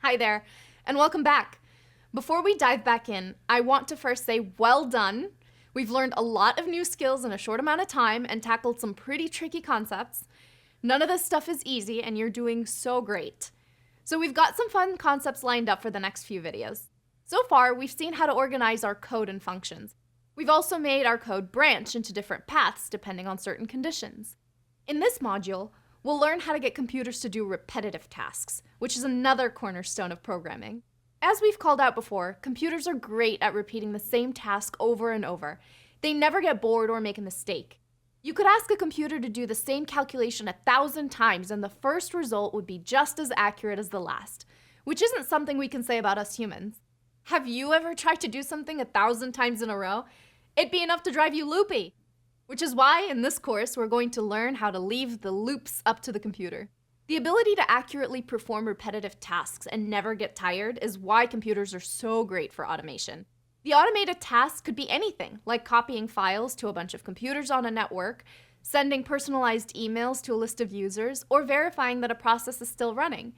Hi there, and welcome back. Before we dive back in, I want to first say well done. We've learned a lot of new skills in a short amount of time and tackled some pretty tricky concepts. None of this stuff is easy, and you're doing so great. So we've got some fun concepts lined up for the next few videos. So far, we've seen how to organize our code and functions. We've also made our code branch into different paths depending on certain conditions. In this module, we'll learn how to get computers to do repetitive tasks, which is another cornerstone of programming. As we've called out before, computers are great at repeating the same task over and over. They never get bored or make a mistake. You could ask a computer to do the same calculation 1,000 times and the first result would be just as accurate as the last, which isn't something we can say about us humans. Have you ever tried to do something 1,000 times in a row? It'd be enough to drive you loopy. Which is why, in this course, we're going to learn how to leave the loops up to the computer. The ability to accurately perform repetitive tasks and never get tired is why computers are so great for automation. The automated task could be anything, like copying files to a bunch of computers on a network, sending personalized emails to a list of users, or verifying that a process is still running.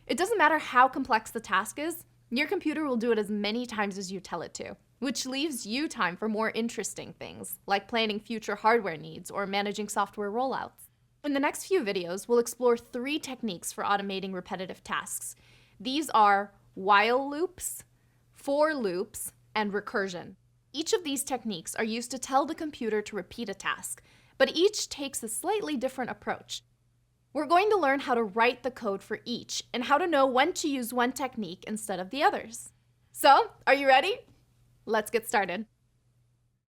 It doesn't matter how complex the task is, your computer will do it as many times as you tell it to, which leaves you time for more interesting things, like planning future hardware needs or managing software rollouts. In the next few videos, we'll explore 3 techniques for automating repetitive tasks. These are while loops, for loops, and recursion. Each of these techniques are used to tell the computer to repeat a task, but each takes a slightly different approach. We're going to learn how to write the code for each and how to know when to use one technique instead of the others. So, are you ready? Let's get started.